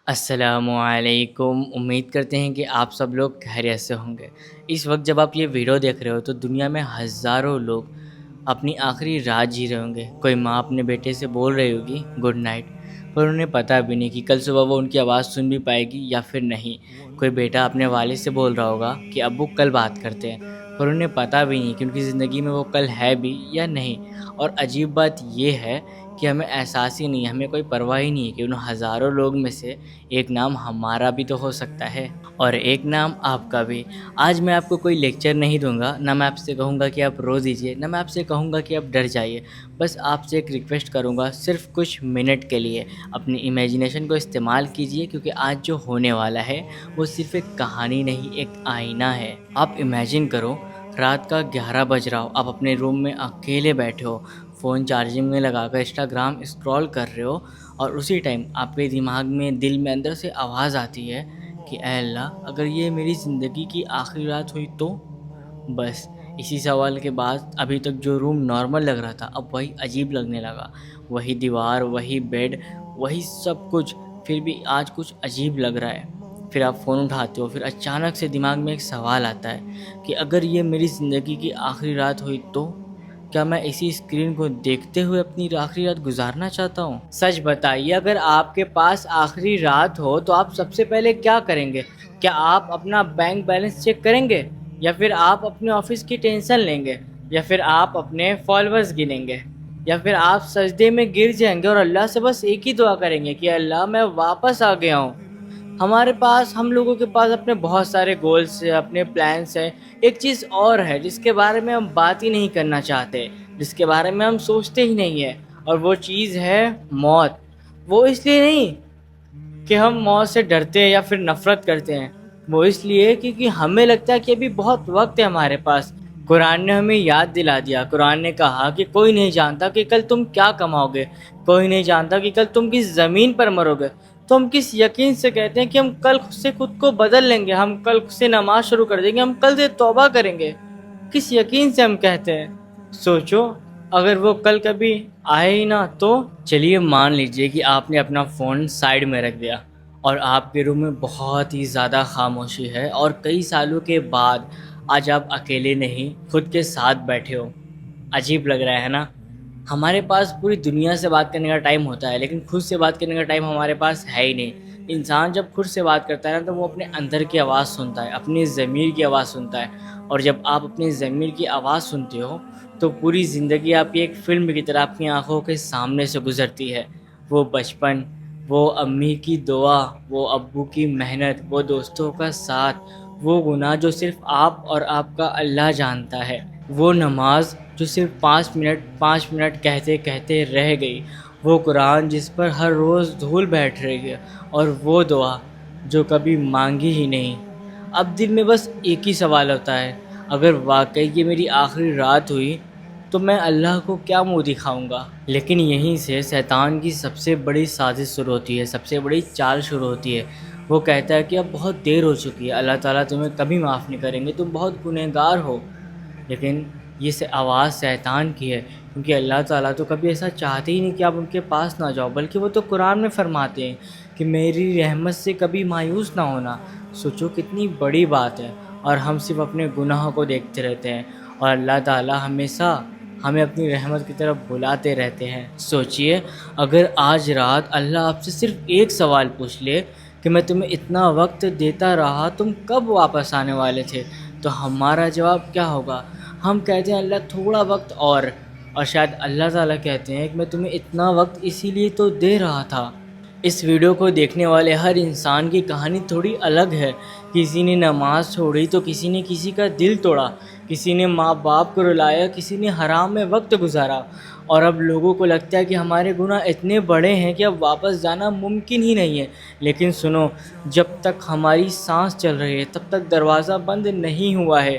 السلام علیکم، امید کرتے ہیں کہ آپ سب لوگ خیریت سے ہوں گے۔ اس وقت جب آپ یہ ویڈیو دیکھ رہے ہو تو دنیا میں ہزاروں لوگ اپنی آخری رات جی رہے ہوں گے۔ کوئی ماں اپنے بیٹے سے بول رہی ہوگی گڈ نائٹ، پر انہیں پتہ بھی نہیں کہ کل صبح وہ ان کی آواز سن بھی پائے گی یا پھر نہیں۔ کوئی بیٹا اپنے والد سے بول رہا ہوگا کہ ابو کل بات کرتے ہیں، پر انہیں پتہ بھی نہیں کہ ان کی زندگی میں وہ کل ہے بھی یا نہیں۔ اور عجیب بات یہ ہے کہ ہمیں احساس ہی نہیں ہے، ہمیں کوئی پرواہ ہی نہیں ہے کہ ان ہزاروں لوگ میں سے ایک نام ہمارا بھی تو ہو سکتا ہے اور ایک نام آپ کا بھی۔ آج میں آپ کو کوئی لیکچر نہیں دوں گا، نہ میں آپ سے کہوں گا کہ آپ رو دیجئے، نہ میں آپ سے کہوں گا کہ آپ ڈر جائیے۔ بس آپ سے ایک ریکویسٹ کروں گا، صرف کچھ منٹ کے لیے اپنی امیجنیشن کو استعمال کیجئے، کیونکہ آج جو ہونے والا ہے وہ صرف ایک کہانی نہیں، ایک آئینہ ہے۔ آپ امیجن کرو، رات کا 11 بج رہا ہو، آپ اپنے روم میں اکیلے بیٹھے ہو، فون چارجنگ میں لگا کر انسٹاگرام اسکرول کر رہے ہو، اور اسی ٹائم آپ کے دماغ میں دل میں اندر سے آواز آتی ہے کہ اے اللہ، اگر یہ میری زندگی کی آخری رات ہوئی تو؟ بس اسی سوال کے بعد ابھی تک جو روم نارمل لگ رہا تھا اب وہی عجیب لگنے لگا۔ وہی دیوار، وہی بیڈ، وہی سب کچھ، پھر بھی آج کچھ عجیب لگ رہا ہے۔ پھر آپ فون اٹھاتے ہو، پھر اچانک سے دماغ میں ایک سوال آتا ہے کہ اگر یہ میری زندگی کی آخری رات ہوئی تو؟ کیا میں اسی اسکرین کو دیکھتے ہوئے اپنی آخری رات گزارنا چاہتا ہوں؟ سچ بتائیے، اگر آپ کے پاس آخری رات ہو تو آپ سب سے پہلے کیا کریں گے؟ کیا آپ اپنا بینک بیلنس چیک کریں گے، یا پھر آپ اپنے آفس کی ٹینشن لیں گے، یا پھر آپ اپنے فالوورز گنیں گے، یا پھر آپ سجدے میں گر جائیں گے اور اللہ سے بس ایک ہی دعا کریں گے کہ اللہ میں واپس آ گیا ہوں؟ ہم لوگوں کے پاس اپنے بہت سارے گولز ہیں، اپنے پلانس ہیں۔ ایک چیز اور ہے جس کے بارے میں ہم بات ہی نہیں کرنا چاہتے، جس کے بارے میں ہم سوچتے ہی نہیں ہیں، اور وہ چیز ہے موت۔ وہ اس لیے نہیں کہ ہم موت سے ڈرتے ہیں یا پھر نفرت کرتے ہیں، وہ اس لیے کیونکہ ہمیں لگتا ہے کہ ابھی بہت وقت ہے ہمارے پاس۔ قرآن نے ہمیں یاد دلا دیا، قرآن نے کہا کہ کوئی نہیں جانتا کہ کل تم کیا کماؤ گے، کوئی نہیں جانتا کہ کل تم کس زمین پر مرو گے۔ تو ہم کس یقین سے کہتے ہیں کہ ہم کل سے خود کو بدل لیں گے، ہم کل سے نماز شروع کر دیں گے، ہم کل سے توبہ کریں گے؟ کس یقین سے ہم کہتے ہیں؟ سوچو، اگر وہ کل کبھی آئے ہی نہ تو؟ چلیے مان لیجئے کہ آپ نے اپنا فون سائیڈ میں رکھ دیا اور آپ کے روم میں بہت ہی زیادہ خاموشی ہے، اور کئی سالوں کے بعد آج آپ اکیلے نہیں، خود کے ساتھ بیٹھے ہو۔ عجیب لگ رہا ہے نا؟ ہمارے پاس پوری دنیا سے بات کرنے کا ٹائم ہوتا ہے، لیکن خود سے بات کرنے کا ٹائم ہمارے پاس ہے ہی نہیں۔ انسان جب خود سے بات کرتا ہے نا تو وہ اپنے اندر کی آواز سنتا ہے، اپنی ضمیر کی آواز سنتا ہے، اور جب آپ اپنی ضمیر کی آواز سنتے ہو تو پوری زندگی آپ کی ایک فلم کی طرح اپنی آنکھوں کے سامنے سے گزرتی ہے۔ وہ بچپن، وہ امی کی دعا، وہ ابو کی محنت، وہ دوستوں کا ساتھ، وہ گناہ جو صرف آپ اور آپ کا اللہ جانتا ہے، وہ نماز جو صرف 5 منٹ کہتے کہتے رہ گئی، وہ قرآن جس پر ہر روز دھول بیٹھ رہی ہے، اور وہ دعا جو کبھی مانگی ہی نہیں۔ اب دل میں بس ایک ہی سوال ہوتا ہے، اگر واقعی یہ میری آخری رات ہوئی تو میں اللہ کو کیا منہ دکھاؤں گا؟ لیکن یہیں سے شیطان کی سب سے بڑی سازش شروع ہوتی ہے، سب سے بڑی چال شروع ہوتی ہے۔ وہ کہتا ہے کہ اب بہت دیر ہو چکی ہے، اللہ تعالیٰ تمہیں کبھی معاف نہیں کریں گے، تم بہت گنہگار ہو۔ لیکن یہ آواز شیطان کی ہے، کیونکہ اللہ تعالیٰ تو کبھی ایسا چاہتے ہی نہیں کہ آپ ان کے پاس نہ جاؤ، بلکہ وہ تو قرآن میں فرماتے ہیں کہ میری رحمت سے کبھی مایوس نہ ہونا۔ سوچو کتنی بڑی بات ہے، اور ہم صرف اپنے گناہوں کو دیکھتے رہتے ہیں، اور اللہ تعالیٰ ہمیشہ ہمیں اپنی رحمت کی طرف بلاتے رہتے ہیں۔ سوچئے، اگر آج رات اللہ آپ سے صرف ایک سوال پوچھ لے کہ میں تمہیں اتنا وقت دیتا رہا، تم کب واپس آنے والے تھے، تو ہمارا جواب کیا ہوگا؟ ہم کہتے ہیں اللہ تھوڑا وقت اور شاید اللہ تعالیٰ کہتے ہیں کہ میں تمہیں اتنا وقت اسی لیے تو دے رہا تھا۔ اس ویڈیو کو دیکھنے والے ہر انسان کی کہانی تھوڑی الگ ہے۔ کسی نے نماز چھوڑی تو کسی نے کسی کا دل توڑا، کسی نے ماں باپ کو رلایا، کسی نے حرام میں وقت گزارا، اور اب لوگوں کو لگتا ہے کہ ہمارے گناہ اتنے بڑے ہیں کہ اب واپس جانا ممکن ہی نہیں ہے۔ لیکن سنو، جب تک ہماری سانس چل رہی ہے تب تک دروازہ بند نہیں ہوا ہے۔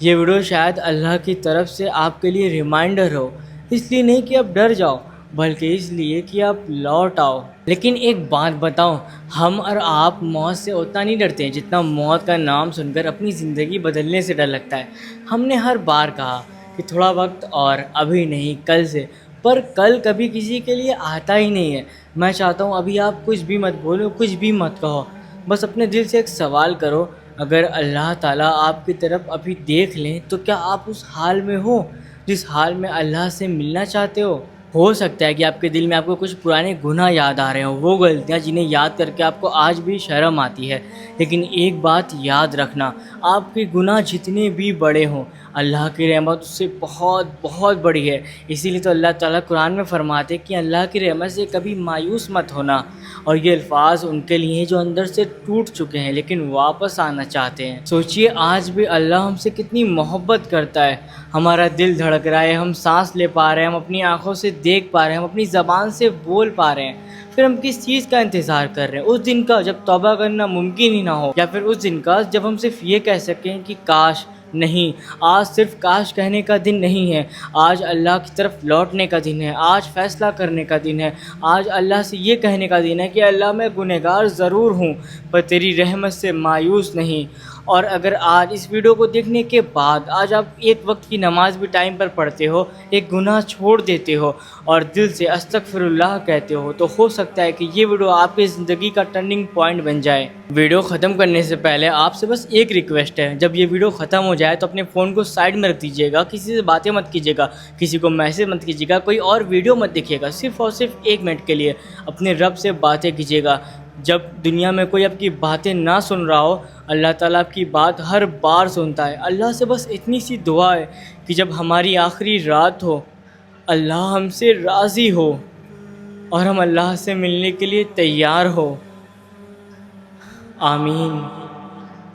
یہ ویڈیو شاید اللہ کی طرف سے آپ کے لیے ریمائنڈر ہو، اس لیے نہیں کہ آپ ڈر جاؤ، بلکہ اس لیے کہ آپ لوٹ آؤ۔ لیکن ایک بات بتاؤں، ہم اور آپ موت سے اتنا نہیں ڈرتے ہیں جتنا موت کا نام سن کر اپنی زندگی بدلنے سے ڈر لگتا ہے۔ ہم نے ہر بار کہا کہ تھوڑا وقت اور، ابھی نہیں، کل سے، پر کل کبھی کسی کے لیے آتا ہی نہیں ہے۔ میں چاہتا ہوں ابھی آپ کچھ بھی مت بولو، کچھ بھی مت کہو، بس اپنے دل سے ایک سوال کرو، اگر اللہ تعالیٰ آپ کی طرف ابھی دیکھ لیں تو کیا آپ اس حال میں ہو جس حال میں اللہ سے ملنا چاہتے ہو؟ ہو سکتا ہے کہ آپ کے دل میں آپ کو کچھ پرانے گناہ یاد آ رہے ہوں، وہ غلطیاں جنہیں یاد کر کے آپ کو آج بھی شرم آتی ہے، لیکن ایک بات یاد رکھنا، آپ کے گناہ جتنے بھی بڑے ہوں، اللہ کی رحمت اس سے بہت بہت بڑی ہے۔ اسی لیے تو اللہ تعالیٰ قرآن میں فرماتے کہ اللہ کی رحمت سے کبھی مایوس مت ہونا، اور یہ الفاظ ان کے لیے ہیں جو اندر سے ٹوٹ چکے ہیں لیکن واپس آنا چاہتے ہیں۔ سوچئے آج بھی اللہ ہم سے کتنی محبت کرتا ہے، ہمارا دل دھڑک رہا ہے، ہم سانس لے پا رہے ہیں، ہم اپنی آنکھوں سے دیکھ پا رہے ہیں، ہم اپنی زبان سے بول پا رہے ہیں، پھر ہم کس چیز کا انتظار کر رہے ہیں؟ اس دن کا جب توبہ کرنا ممکن ہی نہ ہو، یا پھر اس دن کا جب ہم صرف یہ کہہ سکیں کہ کاش؟ نہیں، آج صرف کاش کہنے کا دن نہیں ہے، آج اللہ کی طرف لوٹنے کا دن ہے، آج فیصلہ کرنے کا دن ہے، آج اللہ سے یہ کہنے کا دن ہے کہ اللہ میں گنہگار ضرور ہوں پر تیری رحمت سے مایوس نہیں۔ اور اگر آج اس ویڈیو کو دیکھنے کے بعد آج آپ ایک وقت کی نماز بھی ٹائم پر پڑھتے ہو، ایک گناہ چھوڑ دیتے ہو اور دل سے استغفر اللہ کہتے ہو، تو ہو سکتا ہے کہ یہ ویڈیو آپ کی زندگی کا ٹرننگ پوائنٹ بن جائے۔ ویڈیو ختم کرنے سے پہلے آپ سے بس ایک ریکویسٹ ہے، جب یہ ویڈیو ختم ہو جائے تو اپنے فون کو سائڈ میں رکھ دیجیے گا، کسی سے باتیں مت کیجیے گا، کسی کو میسج مت کیجیے گا، کوئی اور ویڈیو مت دیکھیے گا، صرف اور صرف 1 منٹ کے لیے اپنے رب سے باتیں کیجیے گا۔ جب دنیا میں کوئی آپ کی باتیں نہ سن رہا ہو، اللہ تعالیٰ آپ کی بات ہر بار سنتا ہے۔ اللہ سے بس اتنی سی دعا ہے کہ جب ہماری آخری رات ہو، اللہ ہم سے راضی ہو اور ہم اللہ سے ملنے کے لیے تیار ہو۔ آمین۔